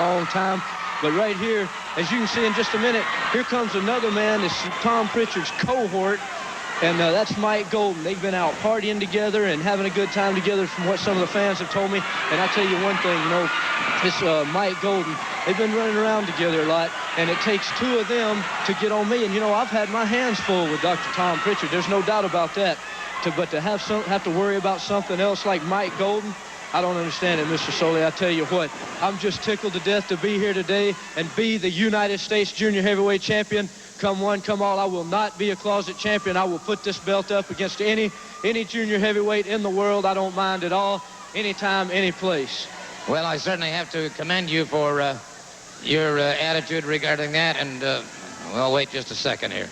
long time. But right here, as you can see in just a minute, here comes another man. It's Tom Prichard's cohort, and that's Mike Golden. They've been out partying together and having a good time together from what some of the fans have told me. And I'll tell you one thing, you know, this Mike Golden, they've been running around together a lot, and it takes two of them to get on me. And, you know, I've had my hands full with Dr. Tom Prichard. There's no doubt about that. But to have to worry about something else like Mike Golden, I don't understand it, Mr. Solie. I tell you what, I'm just tickled to death to be here today and be the United States Junior Heavyweight Champion. Come one, come all, I will not be a closet champion. I will put this belt up against any junior heavyweight in the world. I don't mind at all, anytime, any place. Well, I certainly have to commend you for your attitude regarding that, and well, wait just a second here.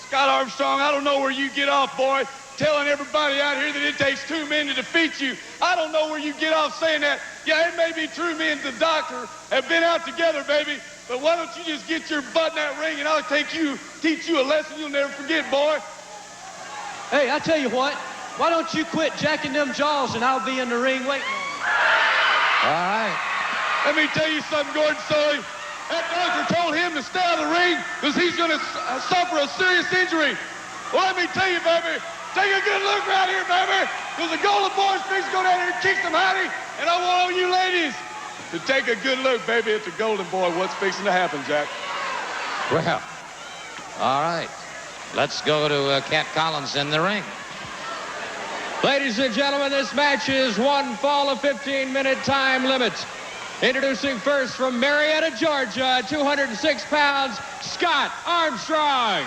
Scott Armstrong, I don't know where you get off, boy, telling everybody out here that it takes two men to defeat you. I don't know where you get off saying that. Yeah, it may be true me and the doctor have been out together, baby, but why don't you just get your butt in that ring and I'll teach you a lesson you'll never forget, boy. Hey, I tell you what, why don't you quit jacking them jaws and I'll be in the ring waiting. All right. Let me tell you something, Gordon Solie. That doctor told him to stay out of the ring because he's going to suffer a serious injury. Well, let me tell you, baby, take a good look right here, baby, because the Golden Boy's fixing to go down here and kick some honey, and I want all you ladies to take a good look, baby, at the Golden Boy. What's fixing to happen, Jack? Well, all right. Let's go to Cat Collins in the ring. Ladies and gentlemen, this match is one fall of 15-minute time limit. Introducing first from Marietta, Georgia, 206 pounds, Scott Armstrong.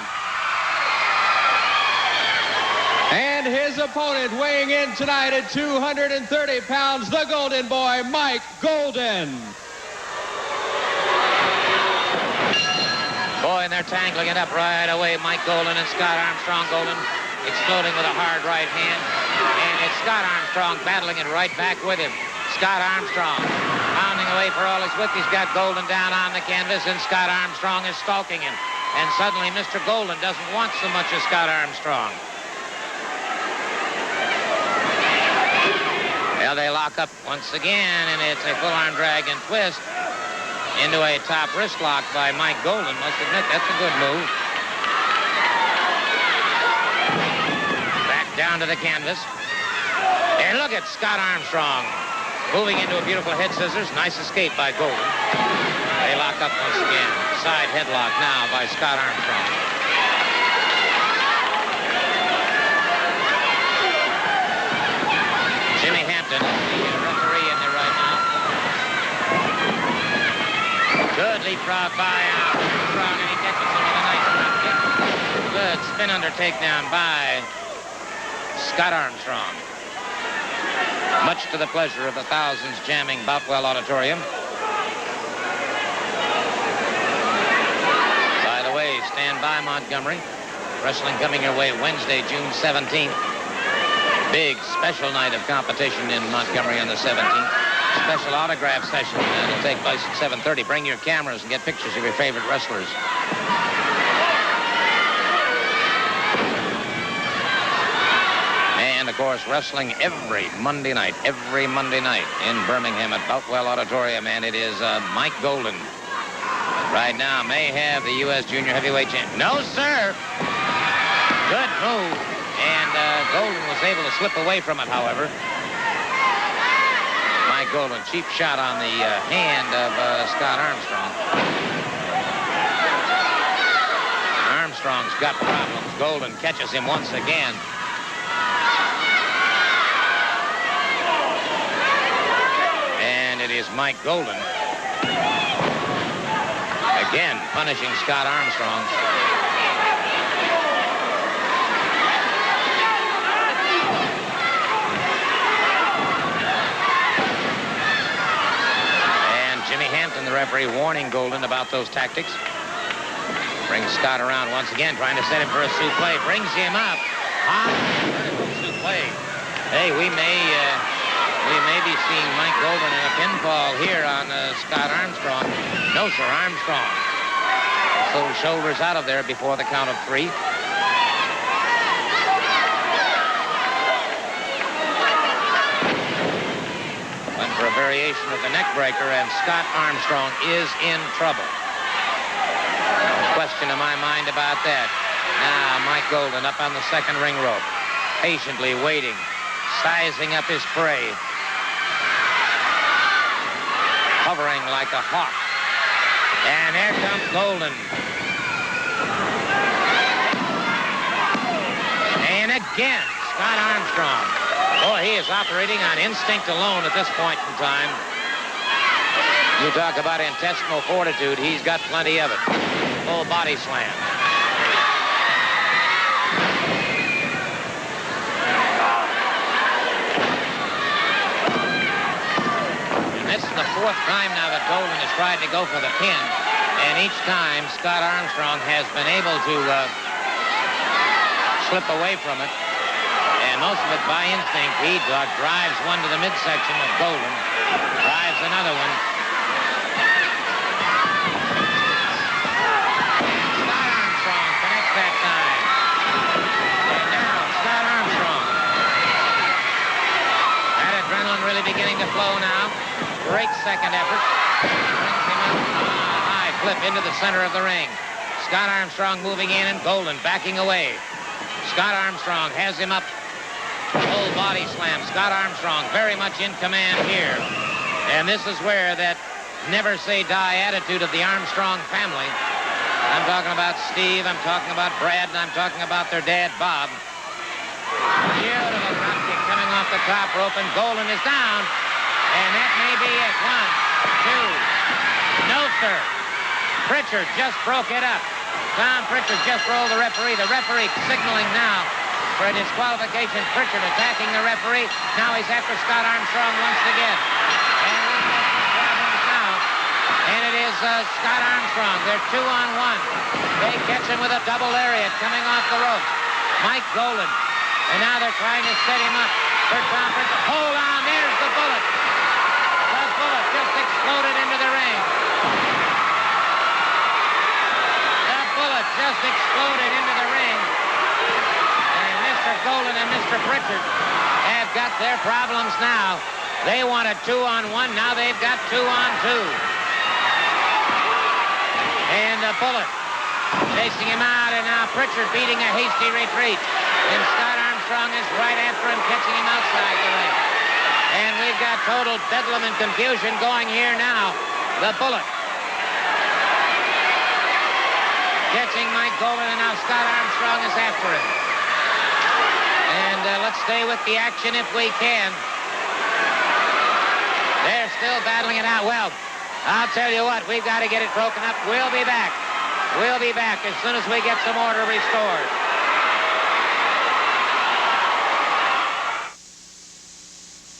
And his opponent weighing in tonight at 230 pounds, the Golden Boy, Mike Golden. Boy, and they're tangling it up right away. Mike Golden and Scott Armstrong. Golden exploding with a hard right hand. And it's Scott Armstrong battling it right back with him. Scott Armstrong pounding away for all his width. He's got Golden down on the canvas, and Scott Armstrong is stalking him. And suddenly Mr. Golden doesn't want so much as Scott Armstrong. Well, they lock up once again, and it's a full arm drag and twist into a top wrist lock by Mike Golden. Must admit, that's a good move. Back down to the canvas. And look at Scott Armstrong moving into a beautiful head scissors. Nice escape by Golden. They lock up once again. Side headlock now by Scott Armstrong. Jimmy Hampton is the referee in there right now. Good leapfrog by Armstrong, and he catches him with a nice drop kick. Good spin under takedown by Scott Armstrong. Much to the pleasure of the thousands jamming Boutwell Auditorium. By the way, stand by, Montgomery. Wrestling coming your way Wednesday, June 17th. Big special night of competition in Montgomery on the 17th. Special autograph session that'll take place at 7:30. Bring your cameras and get pictures of your favorite wrestlers. And, of course, wrestling every Monday night in Birmingham at Boutwell Auditorium. And it is Mike Golden. Right now may have the U.S. Junior Heavyweight Champion. No, sir. Good move. And Golden was able to slip away from it, however. Mike Golden, cheap shot on the hand of Scott Armstrong. Armstrong's got problems. Golden catches him once again. And it is Mike Golden. Again, punishing Scott Armstrong. Jimmy Hampton, the referee, warning Golden about those tactics. Brings Scott around once again, trying to set him for a suplex. Brings him up. Suplex. Hey, we may be seeing Mike Golden in a pinfall here on Scott Armstrong. No, sir, Armstrong. Pulled shoulders out of there before the count of 3. Went for a very variation of the neck breaker, and Scott Armstrong is in trouble. No question in my mind about that. Now, Mike Golden up on the second ring rope, patiently waiting, sizing up his prey, hovering like a hawk. And there comes Golden. And again, Scott Armstrong. Boy, he is operating on instinct alone at this point in time. You talk about intestinal fortitude, he's got plenty of it. Full body slam. And this is the fourth time now that Golden has tried to go for the pin. And each time, Scott Armstrong has been able to slip away from it. And most of it by instinct. He drives one to the midsection of Golden. Drives another one. Scott Armstrong connects that time. And now, Scott Armstrong. That adrenaline really beginning to flow now. Great second effort. Brings him up high flip into the center of the ring. Scott Armstrong moving in and Golden backing away. Scott Armstrong has him up. Full body slam. Scott Armstrong very much in command here. And this is where that never say die attitude of the Armstrong family. I'm talking about Steve, I'm talking about Brad, and I'm talking about their dad, Bob. Beautiful drop kick coming off the top rope, and Golden is down. And that may be it. 1, 2. No, sir. Prichard just broke it up. Tom Prichard just rolled the referee. The referee signaling now for a disqualification. Prichard attacking the referee. Now he's after Scott Armstrong once again. And we've got some problems now. And it is Scott Armstrong. They're 2-on-1. They catch him with a double lariat coming off the ropes. Mike Golden. And now they're trying to set him up for Tom Prichard. Hold on. There's the bullet. The bullet just exploded into the ring. The bullet just exploded into the ring. Mr. Golden and Mr. Prichard have got their problems now. They wanted 2-on-1. Now they've got 2-on-2. And the bullet chasing him out, and now Prichard beating a hasty retreat. And Scott Armstrong is right after him, catching him outside the ring. And we've got total bedlam and confusion going here now. The bullet catching Mike Golden, and now Scott Armstrong is after him. And let's stay with the action if we can. They're still battling it out. Well, I'll tell you what, we've got to get it broken up. We'll be back. We'll be back as soon as we get some order restored.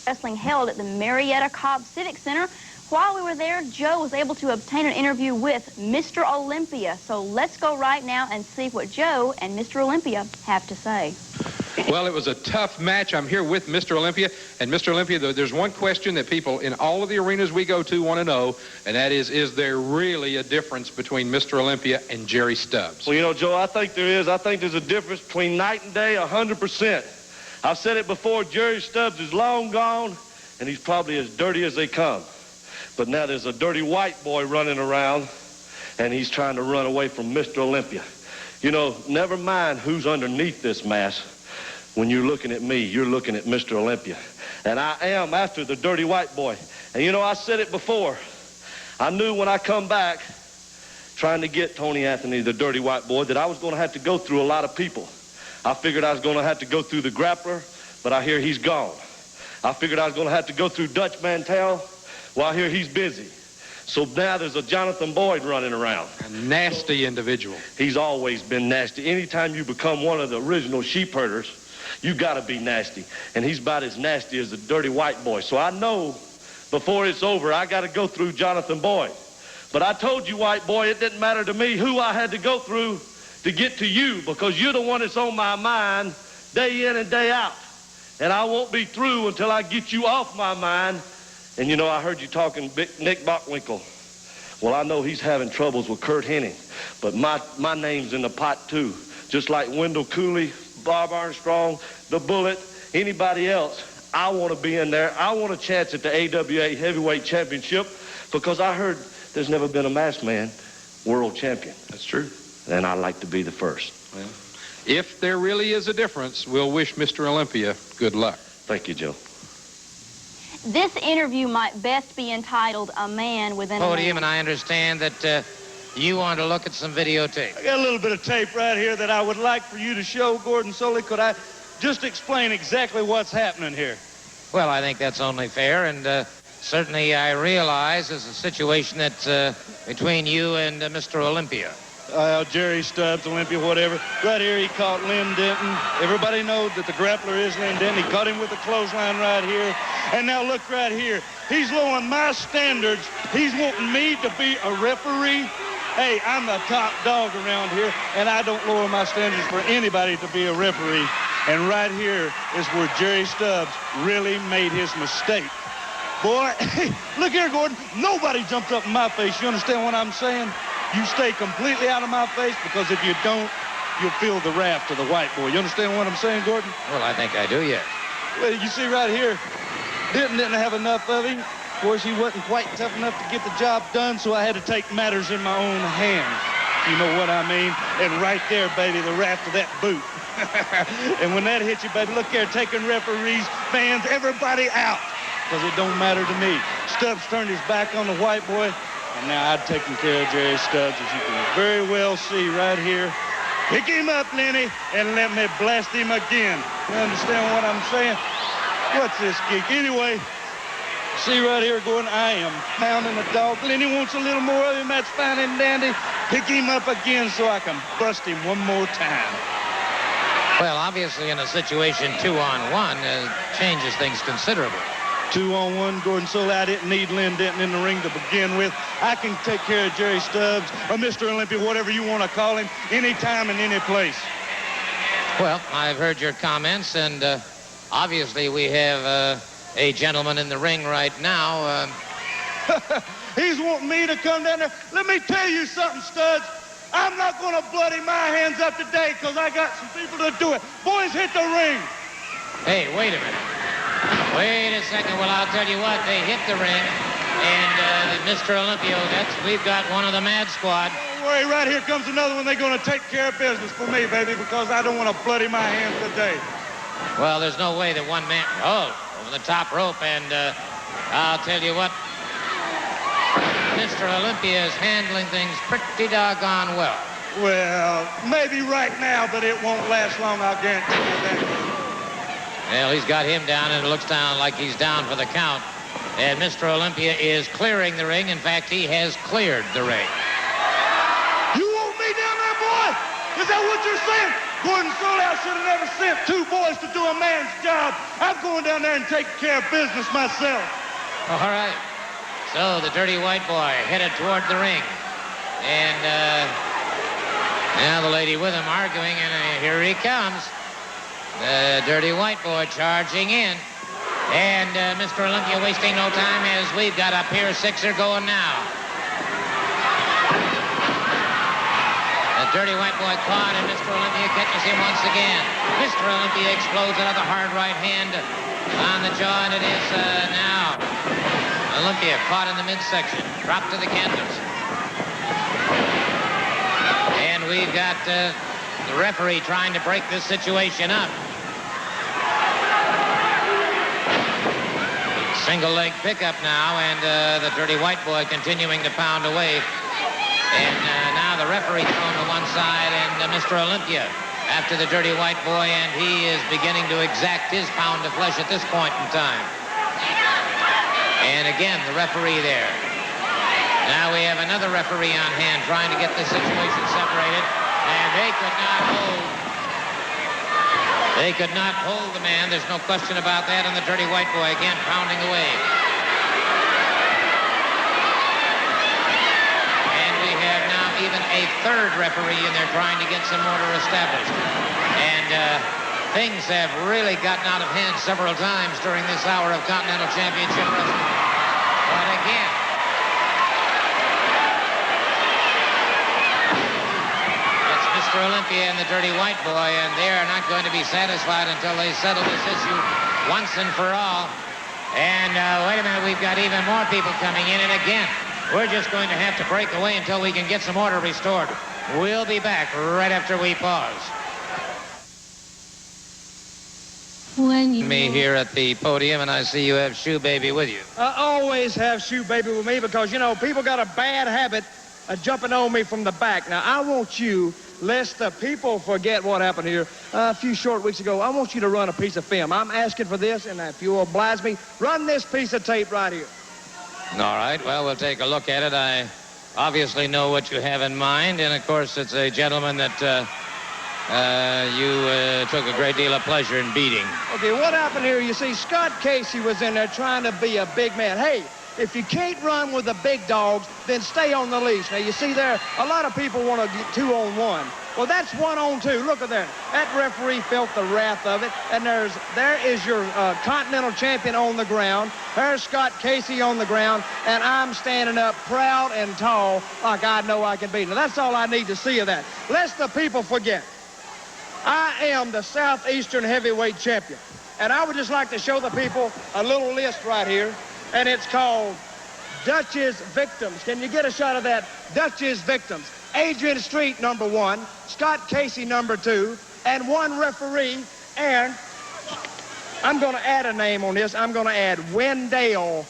Wrestling held at the Marietta Cobb Civic Center. While we were there, Joe was able to obtain an interview with Mr. Olympia. So let's go right now and see what Joe and Mr. Olympia have to say. Well, it was a tough match. I'm here with Mr. Olympia. And Mr. Olympia, there's one question that people in all of the arenas we go to want to know, and that is there really a difference between Mr. Olympia and Jerry Stubbs? Well, you know, Joe, I think there is. I think there's a difference between night and day, 100%. I've said it before, Jerry Stubbs is long gone, and he's probably as dirty as they come. But now there's a dirty white boy running around, and he's trying to run away from Mr. Olympia. You know, never mind who's underneath this mask. When you're looking at me, you're looking at Mr. Olympia. And I am after the dirty white boy. And you know, I said it before. I knew when I come back trying to get Tony Anthony, the dirty white boy, that I was going to have to go through a lot of people. I figured I was going to have to go through the grappler, but I hear he's gone. I figured I was going to have to go through Dutch Mantell. Well, I hear he's busy. So now there's a Jonathan Boyd running around. A nasty individual. He's always been nasty. Anytime you become one of the original sheep herders, you got to be nasty. And he's about as nasty as the dirty white boy. So I know before it's over, I got to go through Jonathan Boyd. But I told you, white boy, it didn't matter to me who I had to go through to get to you, because you're the one that's on my mind day in and day out. And I won't be through until I get you off my mind. And, you know, I heard you talking Nick Bockwinkel. Well, I know he's having troubles with Kurt Hennig. But my name's in the pot, too. Just like Wendell Cooley, Bob Armstrong, the Bullet, anybody else, I want to be in there. I want a chance at the AWA Heavyweight Championship because I heard there's never been a masked man world champion. That's true. And I'd like to be the first. Well, if there really is a difference, we'll wish Mr. Olympia good luck. Thank you, Joe. This interview might best be entitled A Man Within a Podium, Man. and I understand that you want to look at some videotape. I got a little bit of tape right here that I would like for you to show, Gordon Solie. Could I just explain exactly what's happening here? Well, I think that's only fair, and certainly I realize there's a situation that's between you and Mr. Olympia. Jerry Stubbs, Olympia, whatever. Right here, he caught Lynn Denton. Everybody knows that the grappler is Lynn Denton. He caught him with a clothesline right here. And now look right here. He's lowering my standards. He's wanting me to be a referee. Hey, I'm the top dog around here, and I don't lower my standards for anybody to be a referee. And right here is where Jerry Stubbs really made his mistake. Boy, hey, look here, Gordon. Nobody jumps up in my face. You understand what I'm saying? You stay completely out of my face, because if you don't, you'll feel the wrath of the white boy. You understand what I'm saying, Gordon? Well, I think I do, yes. Well, you see right here, Denton didn't have enough of him. Of course, he wasn't quite tough enough to get the job done, so I had to take matters in my own hands. You know what I mean? And right there, baby, the wrath of that boot. And when that hits you, baby, look here, taking referees, fans, everybody out, because it don't matter to me. Stubbs turned his back on the white boy, and now I've taken care of Jerry Stubbs, as you can very well see right here. Pick him up, Lenny, and let me blast him again. You understand what I'm saying? What's this geek? Anyway, see right here, Gordon, I am pounding the dog. Lenny wants a little more of him. That's fine and dandy. Pick him up again so I can bust him one more time. Well, obviously, in a situation 2-on-1, changes things considerably. 2-on-1, Gordon Solie. I didn't need Lynn Denton in the ring to begin with. I can take care of Jerry Stubbs or Mr. Olympia, whatever you want to call him, anytime and any place. Well, I've heard your comments, and obviously we have a gentleman in the ring right now. He's wanting me to come down there. Let me tell you something, Stubbs. I'm not going to bloody my hands up today, because I got some people to do it. Boys, hit the ring. Hey, wait a minute. Wait a second. Well, I'll tell you what. They hit the ring, and Mr. Olympia, we've got one of the Mad Squad. Don't worry, right here comes another one. They're going to take care of business for me, baby, because I don't want to bloody my hands today. Well, there's no way that one man... Oh, over the top rope, and I'll tell you what. Mr. Olympia is handling things pretty doggone well. Well, maybe right now, but it won't last long, I'll guarantee you that. Well, he's got him down, and it looks down like he's down for the count. And Mr. Olympia is clearing the ring. In fact, he has cleared the ring. You want me down there, boy? Is that what you're saying? Gordon Solie, I should have never sent two boys to do a man's job. I'm going down there and taking care of business myself. All right. So the dirty white boy headed toward the ring. And now the lady with him arguing, and here he comes. The dirty white boy charging in. And Mr. Olympia wasting no time, as we've got a Pier Sixer going now. The dirty white boy caught, and Mr. Olympia catches him once again. Mr. Olympia explodes another hard right hand on the jaw, and it is now Olympia caught in the midsection, dropped to the canvas. And we've got the referee trying to break this situation up. Single leg pickup now, and the dirty white boy continuing to pound away. And now the referee thrown to one side, and Mr. Olympia after the dirty white boy, and he is beginning to exact his pound of flesh at this point in time. And again, the referee there. Now we have another referee on hand trying to get this situation separated, and they could not hold. They could not hold the man. There's no question about that. And the dirty white boy again pounding away. And we have now even a third referee in there trying to get some order established. And things have really gotten out of hand several times during this hour of Continental Championship Wrestling. But again, it's Mr. Mr. Olympia and the Dirty White Boy, and they are not going to be satisfied until they settle this issue once and for all. And wait a minute, we've got even more people coming in, and again, we're just going to have to break away until we can get some order restored. We'll be back right after we pause. When you Me here at the podium, and I see you have Shoe Baby with you. I always have Shoe Baby with me because, you know, people got a bad habit of jumping on me from the back. Now, I want you, lest the people forget what happened here a few short weeks ago, I want you to run a piece of film. I'm asking for this, and if you'll oblige me, run this piece of tape right here. All right, well, we'll take a look at it. I obviously know what you have in mind, and, of course, it's a gentleman that you took a great deal of pleasure in beating. Okay, what happened here? You see, Scott Casey was in there trying to be a big man. Hey, if you can't run with the big dogs, then stay on the leash. Now, you see there, a lot of people want to get 2-on-1. Well, that's 1-on-2. Look at that. That referee felt the wrath of it. And there is your Continental champion on the ground. There's Scott Casey on the ground. And I'm standing up proud and tall like I know I can be. Now, that's all I need to see of that. Lest the people forget, I am the Southeastern heavyweight champion. And I would just like to show the people a little list right here. And it's called Dutch's Victims. Can you get a shot of that? Dutch's Victims. Adrian Street, number 1. Scott Casey, number 2. And 1 referee. And I'm going to add a name on this. I'm going to add Wendell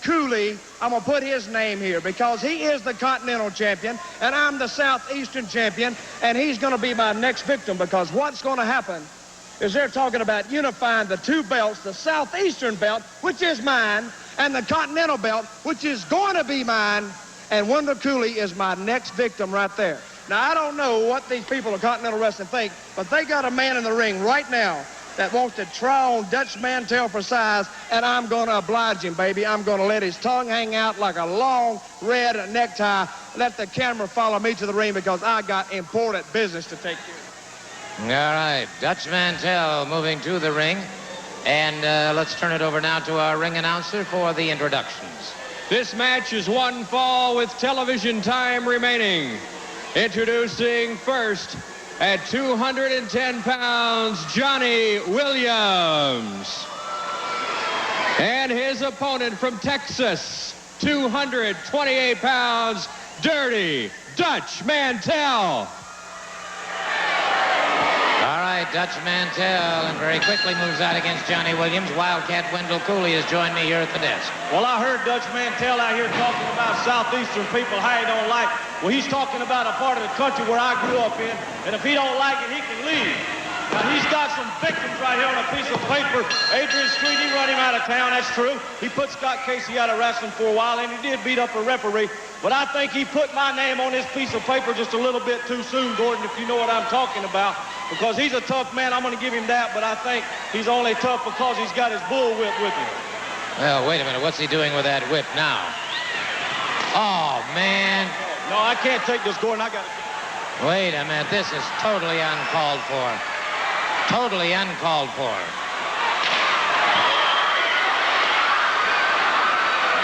Cooley. I'm going to put his name here because he is the Continental champion and I'm the Southeastern champion, and he's going to be my next victim because what's going to happen is they're talking about unifying the 2 belts, the Southeastern belt, which is mine, and the Continental belt, which is going to be mine, and Wendell Cooley is my next victim right there. Now, I don't know what these people of Continental Wrestling think, but they got a man in the ring right now that wants to try on Dutch Mantell for size, and I'm going to oblige him, baby. I'm going to let his tongue hang out like a long red necktie. Let the camera follow me to the ring because I got important business to take care of. All right, Dutch Mantell moving to the ring. And let's turn it over now to our ring announcer for the introductions. This match is 1 fall with television time remaining. Introducing first, at 210 pounds, Johnny Williams. And his opponent from Texas, 228 pounds, Dirty Dutch Mantell. All right, Dutch Mantell, and very quickly moves out against Johnny Williams. Wildcat Wendell Cooley has joined me here at the desk. Well, I heard Dutch Mantell out here talking about Southeastern people, how he don't like. Well, he's talking about a part of the country where I grew up in, and if he don't like it, he can leave. Now, he's got some victims right here on a piece of paper. Adrian Street, he run him out of town, that's true. He put Scott Casey out of wrestling for a while, and he did beat up a referee. But I think he put my name on this piece of paper just a little bit too soon, Gordon, if you know what I'm talking about. Because he's a tough man, I'm going to give him that, but I think he's only tough because he's got his bullwhip with him. Well, wait a minute, what's he doing with that whip now? Oh, man. No, I can't take this, Gordon, I got to. Wait a minute, this is totally uncalled for. Totally uncalled for.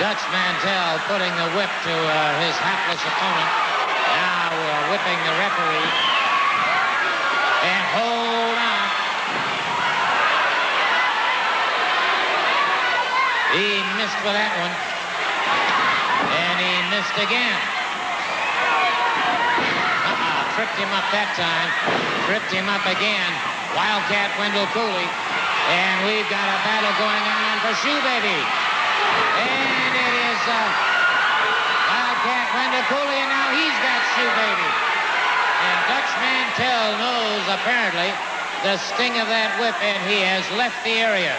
Dutch Mantell putting the whip to his hapless opponent. Now whipping the referee. And hold on. He missed with that one. And he missed again. Tripped him up that time. Tripped him up again. Wildcat Wendell Cooley. And we've got a battle going on for Shoe Baby. And it is Wildcat Wendell Cooley, and now he's got Shoe Baby. And Dutch Mantell knows, apparently, the sting of that whip, and he has left the area.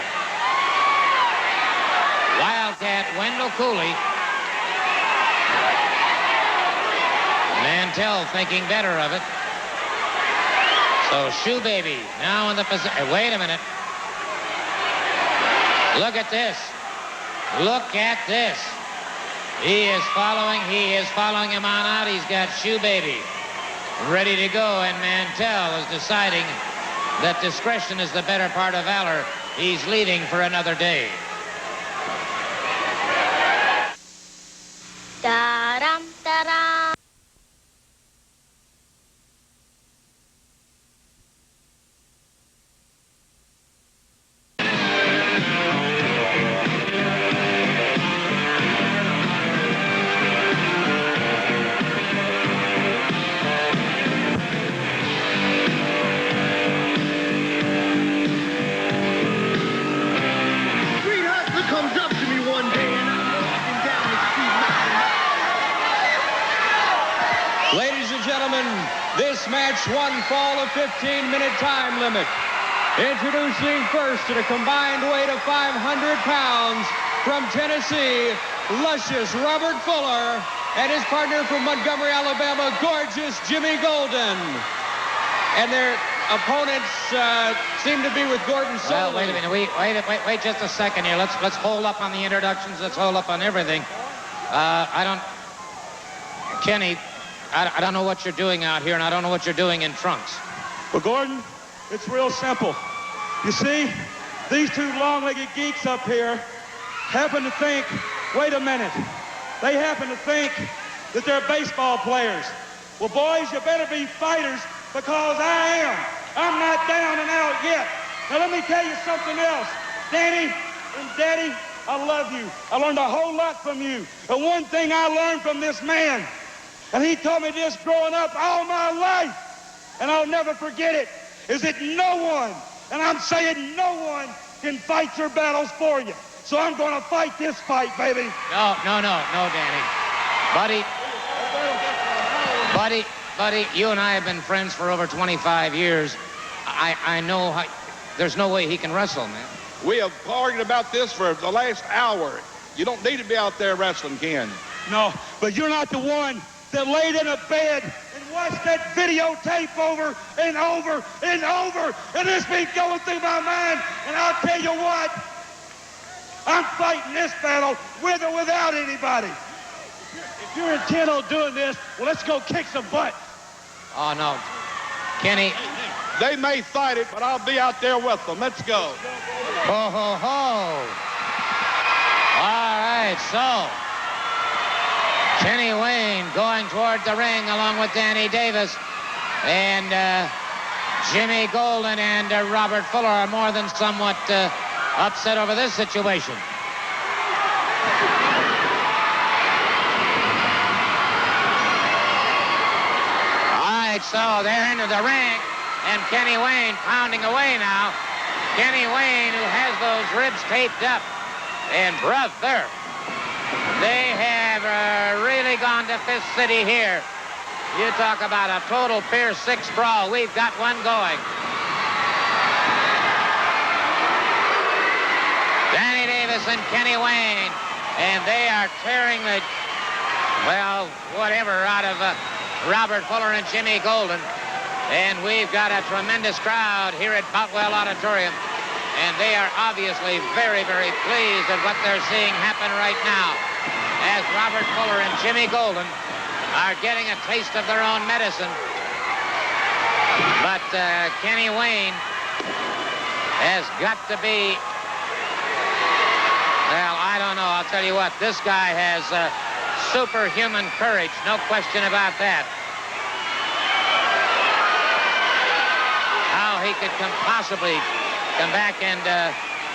Wildcat Wendell Cooley. Mantell thinking better of it. So Shoe Baby now in the position. Wait a minute. Look at this. Look at this. He is following him on out. He's got Shoe Baby ready to go, and Mantell is deciding that discretion is the better part of valor. He's leaving for another day. Da-dum, da-dum. gentlemen, this match one fall of 15-minute time limit. Introducing first at a combined weight of 500 pounds from Tennessee, luscious Robert Fuller, and his partner from Montgomery, Alabama, gorgeous Jimmy Golden. And their opponents seem to be with Gordon Solie. Well, wait a minute. Wait just a second here. Let's hold up on the introductions. Let's hold up on everything. Kenny, I don't know what you're doing out here, and I don't know what you're doing in trunks. Well, Gordon, it's real simple. You see, these two long-legged geeks up here happen to think, wait a minute, they happen to think that they're baseball players. Well, boys, you better be fighters because I am. I'm not down and out yet. Now, let me tell you something else. Danny and Daddy, I love you. I learned a whole lot from you. And one thing I learned from this man, and he told me this growing up all my life, and I'll never forget it, is that no one, and I'm saying no one, can fight your battles for you. So I'm going to fight this fight, baby. No, Danny. Buddy, you and I have been friends for over 25 years. I know how, there's no way he can wrestle, man. We have argued about this for the last hour. You don't need to be out there wrestling, Ken. No, but you're not the one that laid in a bed and watched that videotape over and over and over. And it's been going through my mind. And I'll tell you what, I'm fighting this battle with or without anybody. If you're intent on doing this, well, let's go kick some butt. Oh, no. Kenny. They may fight it, but I'll be out there with them. Let's go. Ho, ho, ho. All right, so Kenny Wayne going toward the ring along with Danny Davis. And Jimmy Golden and Robert Fuller are more than somewhat upset over this situation. So they're into the ring, and Kenny Wayne pounding away now. Kenny Wayne, who has those ribs taped up. And brother, they have really gone to Fist City here. You talk about a total Pier 6 brawl. We've got one going. Danny Davis and Kenny Wayne, and they are tearing the, well, whatever out of Robert Fuller and Jimmy Golden. And we've got a tremendous crowd here at Boutwell Auditorium. And they are obviously very, very pleased at what they're seeing happen right now as Robert Fuller and Jimmy Golden are getting a taste of their own medicine. But Kenny Wayne has got to be, well, I don't know. I'll tell you what, this guy has superhuman courage, no question about that. How he could possibly come back and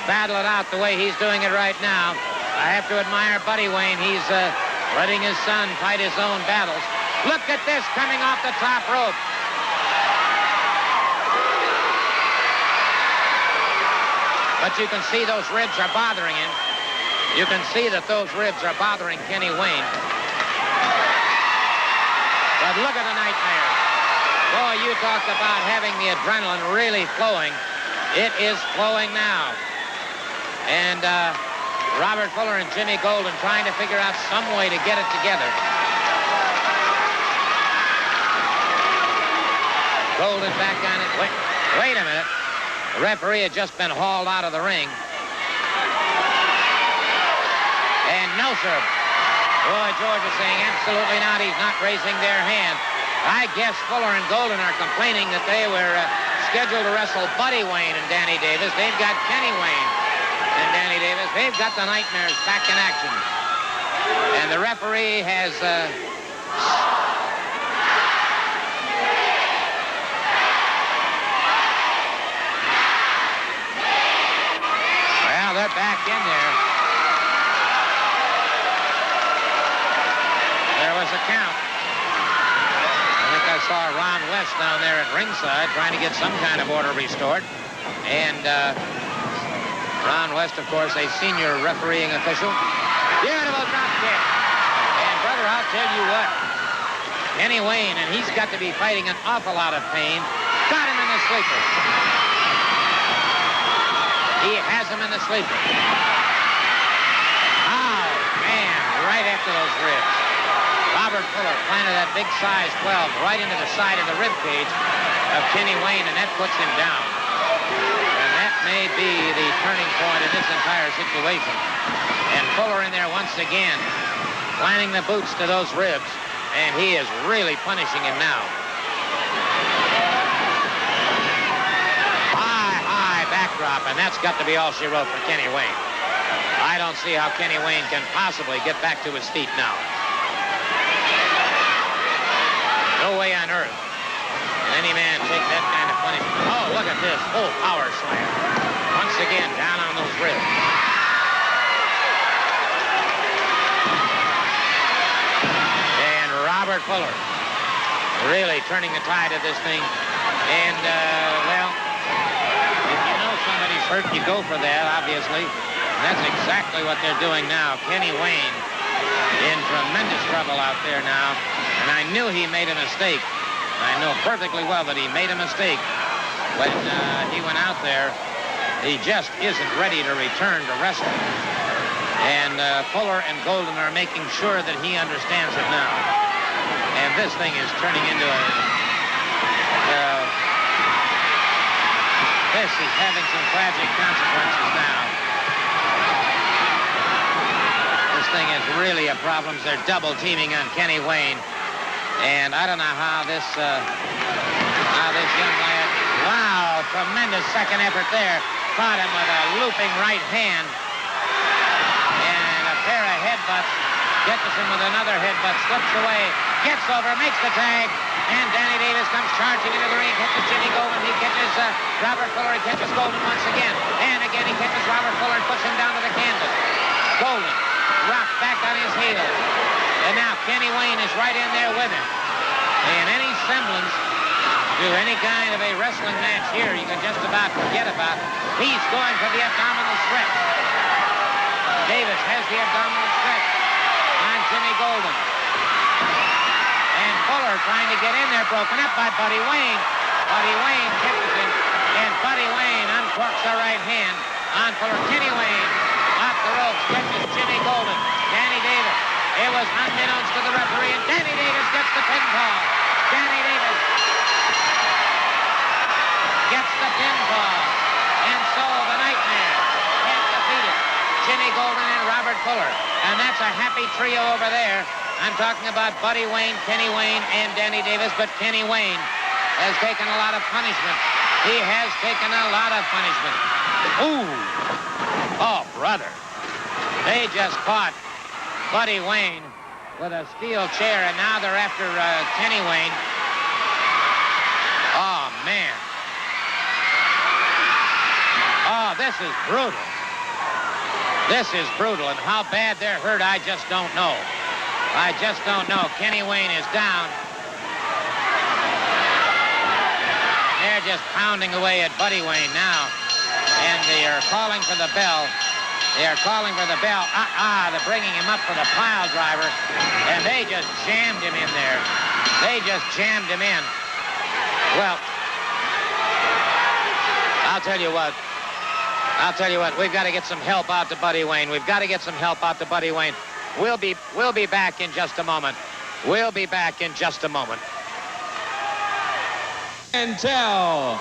battle it out the way he's doing it right now. I have to admire Buddy Wayne. He's letting his son fight his own battles. Look at this coming off the top rope. But you can see those ribs are bothering him. You can see that those ribs are bothering Kenny Wayne. But look at the nightmare. Boy, you talked about having the adrenaline really flowing. It is flowing now. And Robert Fuller and Jimmy Golden trying to figure out some way to get it together. Golden back on it. Wait a minute. The referee had just been hauled out of the ring. And no, sir. Boy, George is saying absolutely not. He's not raising their hand. I guess Fuller and Golden are complaining that they were scheduled to wrestle Buddy Wayne and Danny Davis. They've got Kenny Wayne and Danny Davis. They've got the Nightmares back in action. And the referee has... well, they're back in there. There was a count. I think I saw Ron West down there at ringside trying to get some kind of order restored. And Ron West, of course, a senior refereeing official. Beautiful drop kick. And, brother, I'll tell you what. Kenny Wayne, and he's got to be fighting an awful lot of pain. Got him in the sleeper. He has him in the sleeper. Oh, man, right after those ribs. Robert Fuller planted that big size 12 right into the side of the rib cage of Kenny Wayne, and that puts him down. And that may be the turning point in this entire situation. And Fuller in there once again, planting the boots to those ribs, and he is really punishing him now. High backdrop, and that's got to be all she wrote for Kenny Wayne. I don't see how Kenny Wayne can possibly get back to his feet now. No way on earth can any man take that kind of punishment. Oh, look at this. Oh, power slam. Once again, down on those ribs. And Robert Fuller really turning the tide of this thing. And, well, if you know somebody's hurt, you go for that, obviously. And that's exactly what they're doing now. Kenny Wayne in tremendous trouble out there now. And I knew he made a mistake. I know perfectly well that he made a mistake when he went out there. He just isn't ready to return to wrestling. And Fuller and Golden are making sure that he understands it now. And this thing is turning into a... this is having some tragic consequences now. This thing is really a problem. They're double teaming on Kenny Wayne. And I don't know how this young lad, wow, tremendous second effort there. Caught him with a looping right hand. And a pair of headbutts. Gets him with another headbutt, slips away, gets over, makes the tag. And Danny Davis comes charging into the ring, catches Jimmy Golden. He catches Robert Fuller, he catches Golden once again. And again he catches Robert Fuller and puts him down to the canvas. Golden rocked back on his heels. And now Kenny Wayne is right in there with him. And any semblance to any kind of a wrestling match here, you can just about forget about. He's going for the abdominal stretch. Davis has the abdominal stretch on Jimmy Golden. And Fuller trying to get in there, broken up by Buddy Wayne. Buddy Wayne catches him, and Buddy Wayne uncorks the right hand on Fuller. Kenny Wayne off the ropes, catches Jimmy Golden. Danny Davis. It was unbeknownst to the referee, and Danny Davis gets the pinfall. Danny Davis gets the pinfall. And so the Nightmare has defeated Jimmy Golden and Robert Fuller. And that's a happy trio over there. I'm talking about Buddy Wayne, Kenny Wayne, and Danny Davis. But Kenny Wayne has taken a lot of punishment. He has taken a lot of punishment. Ooh. Oh, brother. They just caught Buddy Wayne with a steel chair, and now they're after Kenny Wayne. Oh, man. Oh, this is brutal. This is brutal, and how bad they're hurt, I just don't know. I just don't know. Kenny Wayne is down. They're just pounding away at Buddy Wayne now, and they are calling for the bell. They are calling for the bell. They're bringing him up for the pile driver. And they just jammed him in there. They just jammed him in. Well, I'll tell you what. We've got to get some help out to Buddy Wayne. We've got to get some help out to Buddy Wayne. We'll be back in just a moment. We'll be back in just a moment. Mantell.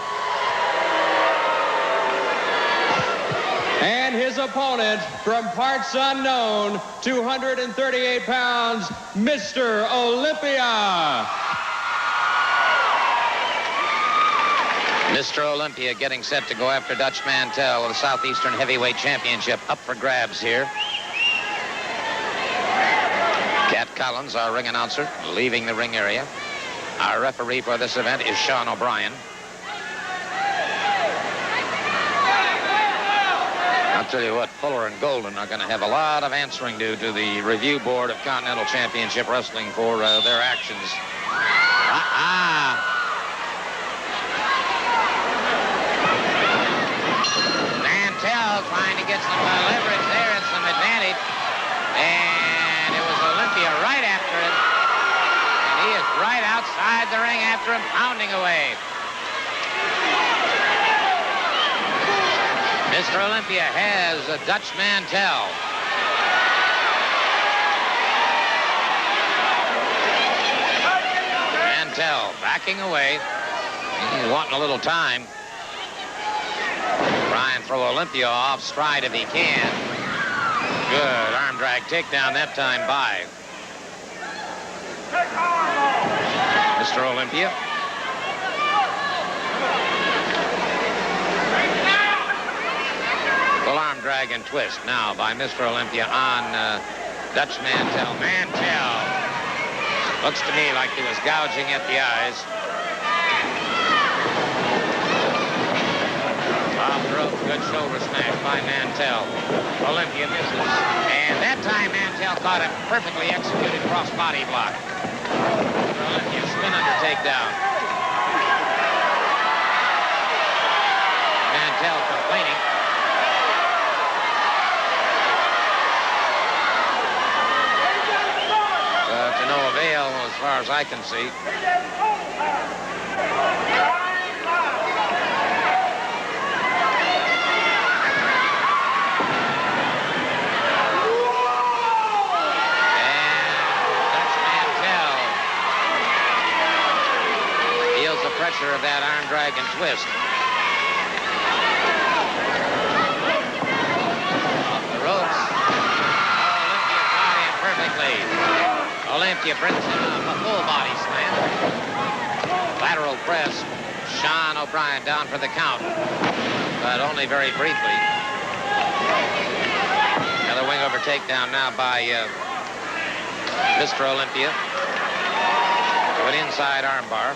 And his opponent from parts unknown, 238 pounds, Mr. Olympia. Mr. Olympia getting set to go after Dutch Mantell with the Southeastern Heavyweight Championship up for grabs here. Cat Collins, our ring announcer, leaving the ring area. Our referee for this event is Sean O'Brien. I'll tell you what, Fuller and Golden are going to have a lot of answering to the review board of Continental Championship Wrestling for their actions. Mantell trying to get some leverage there and some advantage. And it was Olympia right after it. And he is right inside the ring after him, pounding away. Mr. Olympia has a Dutch Mantell. Mantell backing away. He's wanting a little time. Try and throw Olympia off stride if he can. Good arm drag takedown that time by Mr. Olympia. Full arm drag and twist now by Mr. Olympia on Dutch Mantell. Mantell looks to me like he was gouging at the eyes. Off the rope, good shoulder smash by Mantell. Olympia misses. And that time Mantell caught a perfectly executed cross-body block. Olympia spin under takedown. Mantell complaining. To no avail as far as I can see. Pressure of that arm drag and twist. Off the ropes. Olympia caught him perfectly. Olympia brings him up, a full body slam. Lateral press. Sean O'Brien down for the count, but only very briefly. Another wing over takedown now by Mr. Olympia to an inside armbar.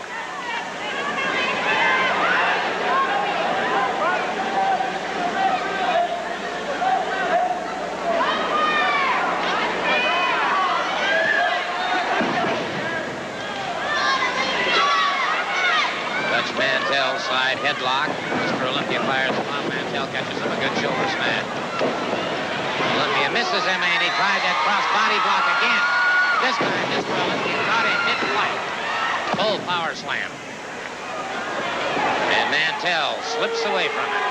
Mantell side headlock. Mr. Olympia fires upon Mantell, catches him a good shoulder smash. Olympia misses him, and he tried that cross body block again. This time, Mr. Olympia caught him mid-flight. Full power slam. And Mantell slips away from it.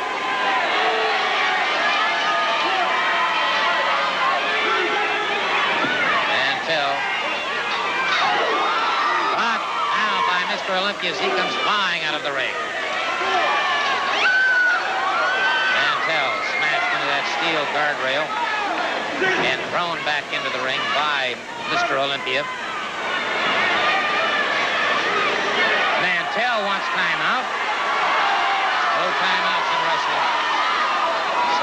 Mantell. Mr. Olympia as he comes flying out of the ring. Mantell smashed into that steel guardrail and thrown back into the ring by Mr. Olympia. Mantell wants timeout. No timeouts in wrestling.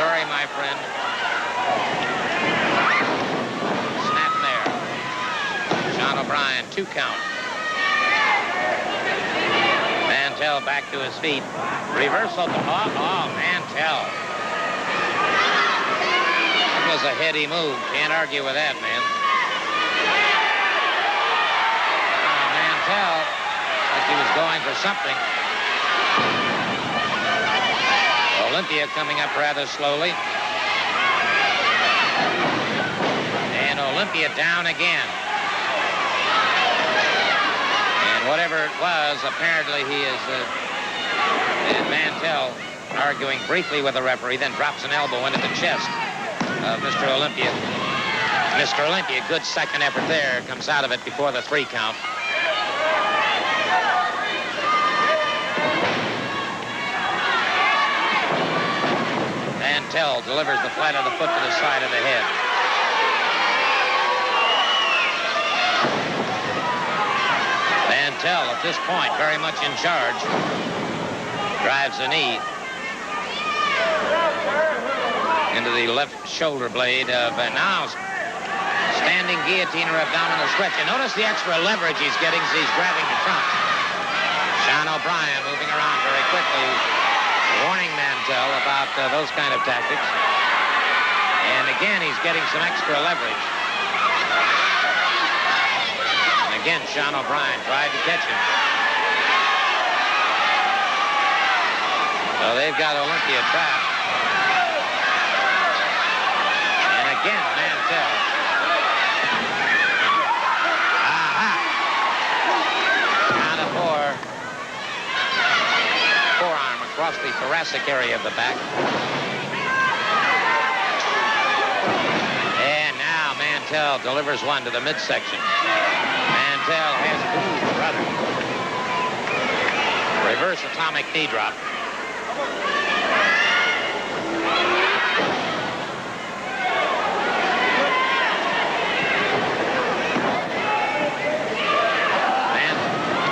Sorry, my friend. Snap there. Sean O'Brien, 2 count. Mantell back to his feet. Reversal. Oh, Mantell. That was a heady move. Can't argue with that, man. Mantell, like he was going for something. Olympia coming up rather slowly. And Olympia down again. Whatever it was, apparently he is, and Mantell arguing briefly with the referee, then drops an elbow into the chest of Mr. Olympia. Mr. Olympia, good second effort there, comes out of it before the 3 count. Mantell delivers the flat of the foot to the side of the head. Mantell, at this point, very much in charge. Drives the knee into the left shoulder blade of now standing guillotine or abdominal stretch. And notice the extra leverage he's getting as he's grabbing the trunk. Sean O'Brien moving around very quickly, warning Mantell about those kind of tactics. And again, he's getting some extra leverage. Again, Sean O'Brien tried to catch him. So they've got Olympia trapped. And again, Mantell. Aha! Count of across the thoracic area of the back. And now Mantell delivers one to the midsection. Mantell has, ooh, brother. Reverse atomic knee drop.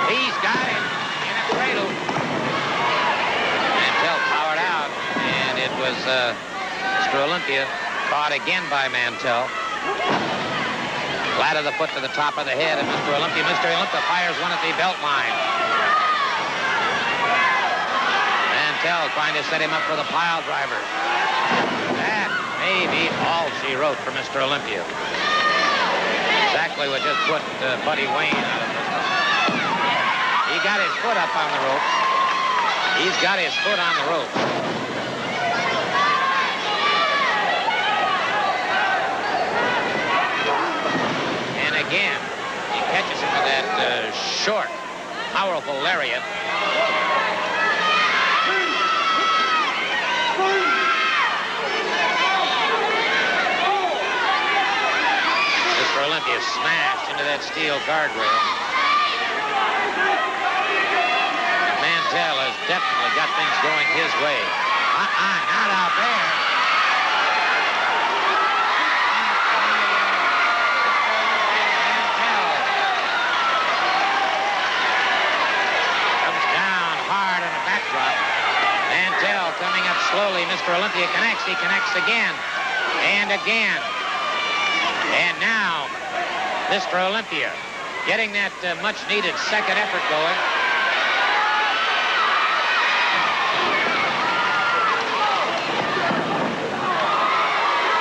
He's got him in a cradle. Mantell powered out, and it was Mr. Olympia caught again by Mantell. Flat of the foot to the top of the head of Mr. Olympia. Mr. Olympia fires one at the belt line. Mantell trying to set him up for the pile driver. That may be all she wrote for Mr. Olympia. Exactly what just put Buddy Wayne out of business. He got his foot up on the ropes. He's got his foot on the ropes. And again, he catches him with that short, powerful lariat. Mr. Olympia smashed into that steel guardrail. Mantell has definitely got things going his way. Not out there. Mantell comes down hard on a backdrop. Mantell coming up slowly. Mr. Olympia connects. He connects again and again. And now, Mr. Olympia getting that much-needed second effort going.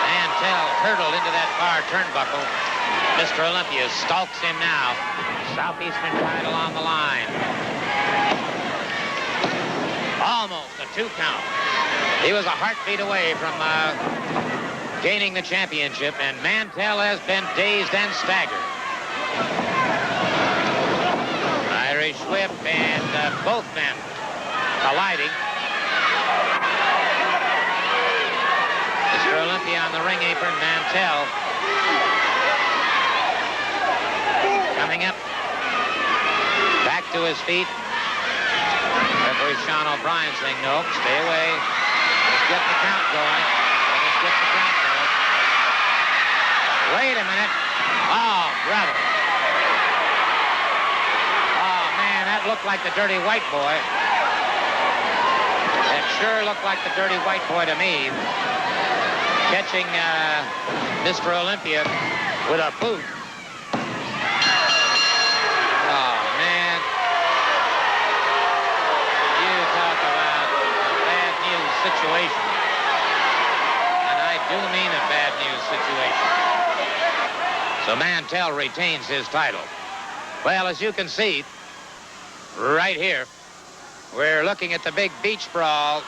Mantell hurtled into that far turnbuckle. Mr. Olympia stalks him now. Southeastern title on the line. Almost a 2 count. He was a heartbeat away from gaining the championship, and Mantell has been dazed and staggered. Irish whip, and both men colliding. Mr. Olympia on the ring apron, Mantell coming up, back to his feet. Referee Sean O'Brien saying, nope, stay away. Let's get the count going. Let's get the count going. Wait a minute. Oh, brother. Oh, man, that looked like the dirty white boy. That sure looked like the dirty white boy to me. Catching Mr. Olympia with a boot. Oh, man. You talk about a bad news situation. And I do mean a bad news situation. So Mantell retains his title. Well, as you can see, right here, we're looking at the big Beach Brawl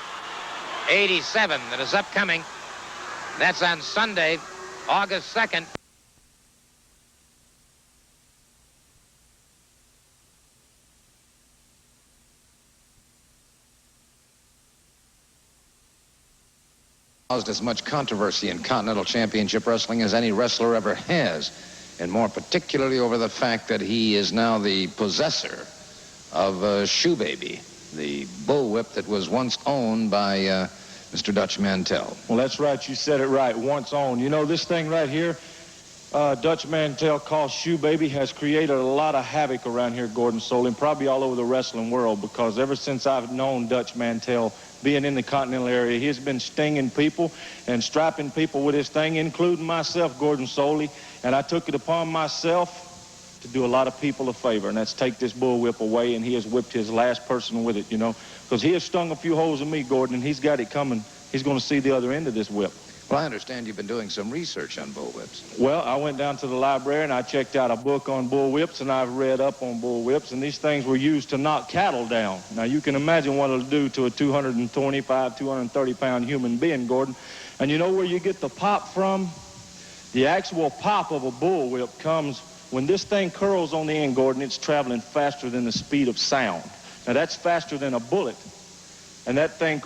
87 that is upcoming. That's on Sunday, August 2nd. Caused as much controversy in Continental Championship Wrestling as any wrestler ever has, and more particularly over the fact that he is now the possessor of Shoe Baby, the bullwhip that was once owned by Mr. Dutch Mantell. Well, that's right. You said it right. Once owned. You know, this thing right here, Dutch Mantell called Shoe Baby, has created a lot of havoc around here, Gordon Solie, and probably all over the wrestling world, because ever since I've known Dutch Mantell, being in the Continental area, he has been stinging people and strapping people with his thing, including myself, Gordon Solie. And I took it upon myself to do a lot of people a favor, and that's take this bullwhip away, and he has whipped his last person with it, you know, because he has stung a few holes in me, Gordon, and he's got it coming. He's going to see the other end of this whip. Well, I understand you've been doing some research on bullwhips. Well, I went down to the library and I checked out a book on bullwhips, and I've read up on bullwhips, and these things were used to knock cattle down. Now, you can imagine what it'll do to a 225, 230-pound human being, Gordon. And you know where you get the pop from? The actual pop of a bullwhip comes when this thing curls on the end, Gordon. It's traveling faster than the speed of sound. Now, that's faster than a bullet. And that thing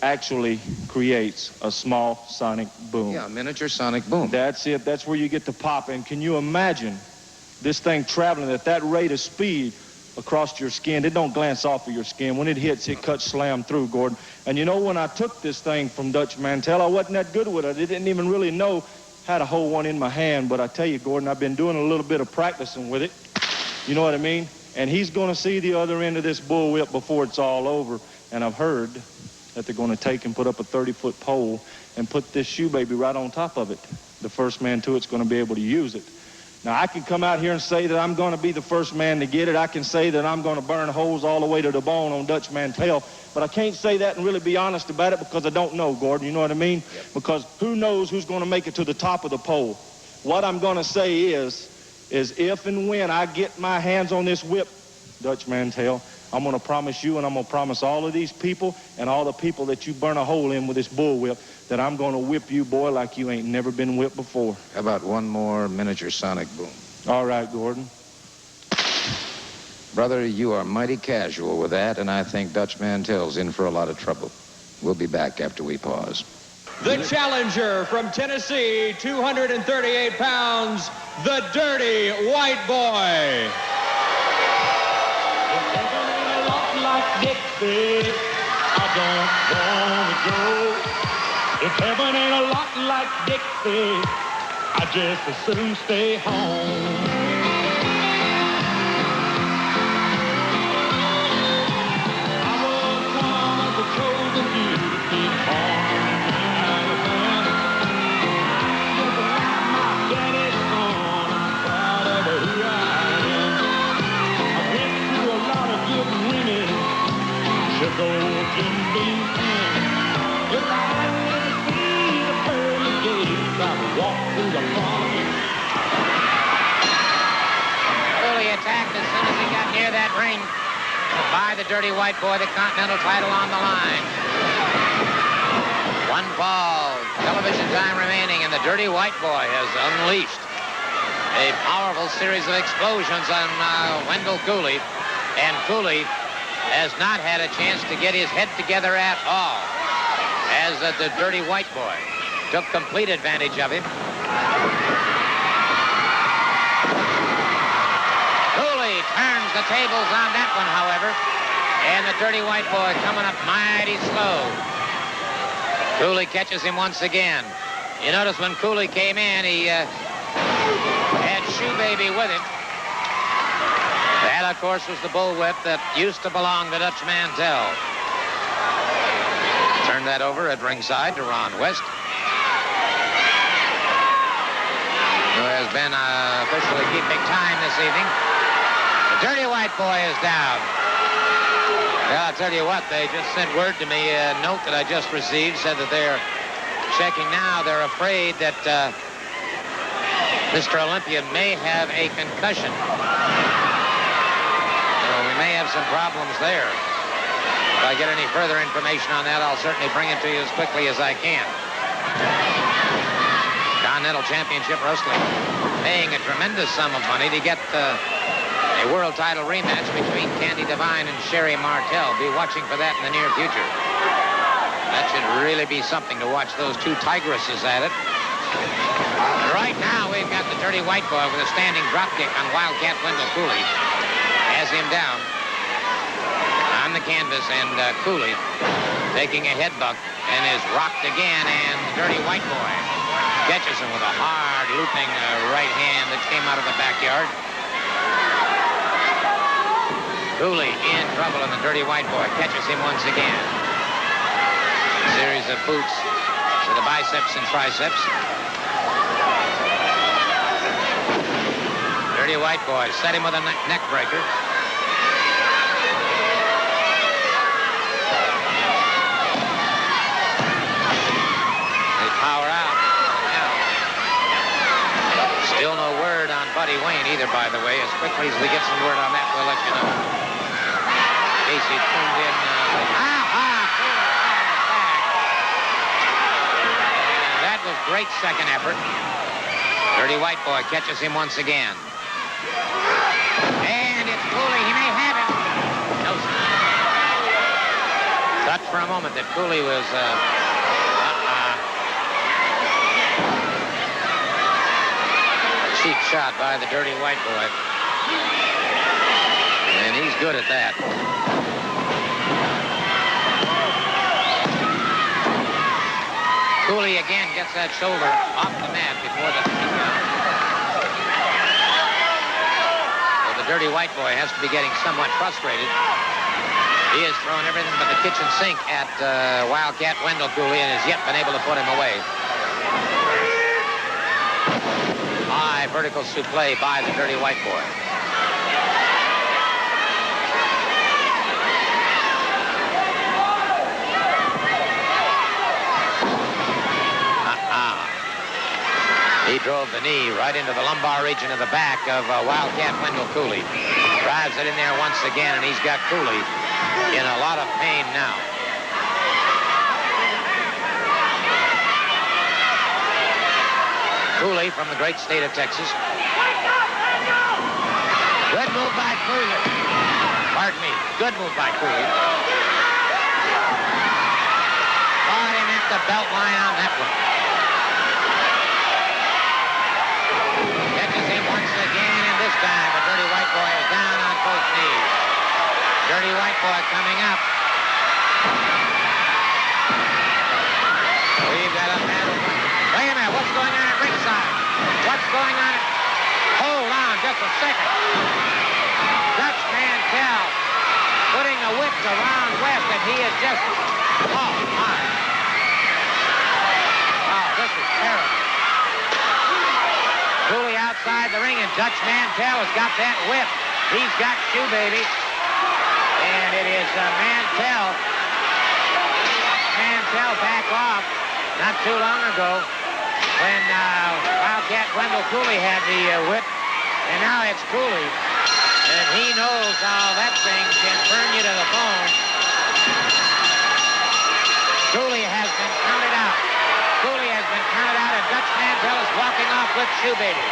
actually creates a small sonic boom. Yeah, a miniature sonic boom. That's it. That's where you get the pop. And can you imagine this thing traveling at that rate of speed across your skin? It don't glance off of your skin. When it hits, it cuts slam through, Gordon. And you know, when I took this thing from Dutch Mantell, I wasn't that good with it. I didn't even really know how to hold one in my hand. But I tell you, Gordon, I've been doing a little bit of practicing with it. You know what I mean? And he's going to see the other end of this bullwhip before it's all over. And I've heard that they're going to take and put up a 30-foot pole and put this shoe baby right on top of it. The first man to it's going to be able to use it. Now, I can come out here and say that I'm going to be the first man to get it. I can say that I'm going to burn holes all the way to the bone on Dutch Mantell. But I can't say that and really be honest about it because I don't know, Gordon. You know what I mean? Yep. Because who knows who's going to make it to the top of the pole. What I'm going to say is if and when I get my hands on this whip, Dutch Mantell, I'm going to promise you and I'm going to promise all of these people and all the people that you burn a hole in with this bullwhip that I'm going to whip you, boy, like you ain't never been whipped before. How about one more miniature sonic boom? All right, Gordon. Brother, you are mighty casual with that, and I think Dutch Mantell's in for a lot of trouble. We'll be back after we pause. The challenger from Tennessee, 238 pounds, the Dirty White Boy. Dixie, I don't want to go. If heaven ain't a lot like Dixie, I just as soon stay home. I was one of the chosen few to be born in Alabama. Just like my daddy's son, I'm proud of who I am. I went through a lot of good women. Should go Jim Beam in. If I had to see the pearly gates, I would walk through the farm. Cooley attacked as soon as he got near that ring. By the Dirty White Boy, the Continental title on the line. One fall, television time remaining, and the Dirty White Boy has unleashed a powerful series of explosions on Wendell Cooley. And Cooley has not had a chance to get his head together at all, as the Dirty White Boy took complete advantage of him. Cooley turns the tables on that one, however, and the Dirty White Boy coming up mighty slow. Cooley catches him once again. You notice when Cooley came in, he had Shoe Baby with him. That, of course, was the bullwhip that used to belong to Dutch Mantell. Turn that over at ringside to Ron West, who has been officially keeping time this evening. The Dirty White Boy is down. Well, I'll tell you what, they just sent word to me, a note that I just received said that they're checking now. They're afraid that Mr. Olympia may have a concussion. We may have some problems there. If I get any further information on that, I'll certainly bring it to you as quickly as I can. Continental Championship Wrestling paying a tremendous sum of money to get a world title rematch between Candy Devine and Sherry Martel. Be watching for that in the near future. That should really be something to watch those two tigresses at it. Right now, we've got the Dirty White Boy with a standing dropkick on Wildcat Wendell Cooley. Has him down on the canvas, and Cooley taking a headbutt and is rocked again, and the Dirty White Boy catches him with a hard looping right hand that came out of the backyard. Cooley in trouble, and the Dirty White Boy catches him once again. A series of boots to the biceps and triceps. Dirty White Boy set him with a neck breaker. Power out. Now, still no word on Buddy Wayne either, by the way. As quickly as we get some word on that, we'll let you know. Casey tuned in. That was great second effort. Dirty White Boy catches him once again. And it's Cooley. He may have him. No, sir. Touch for a moment. moment that Cooley was cheap shot by the dirty white boy. And he's good at that. Cooley again gets that shoulder off the mat before the count. So the dirty white boy has to be getting somewhat frustrated. He has thrown everything but the kitchen sink at Wildcat Wendell Cooley and has yet been able to put him away. High vertical suplex by the dirty white boy. He drove the knee right into the lumbar region of the back of Wildcat Wendell Cooley. Drives it in there once again, and he's got Cooley in a lot of pain now. Cooley from the great state of Texas. Good move by Cooley. Pardon me. Good move by Cooley. Caught him at the belt line on that one. Catches him once again, and this time the dirty white boy is down on both knees. Dirty white boy coming up. We've got a battle. Wait a minute, what's going on at ringside? What's going on? Hold on just a second. Dutch Mantell putting a whip around West, and he is just, oh my. Oh, this is terrible. Cooley outside the ring, and Dutch Mantell has got that whip. He's got shoe baby. And it is Mantell back off not too long ago when Wildcat Wendell Cooley had the whip, and now it's Cooley, and he knows how that thing can burn you to the bone. Cooley has been counted out. Cooley has been counted out, and Dutch Mantell is walking off with shoe baby.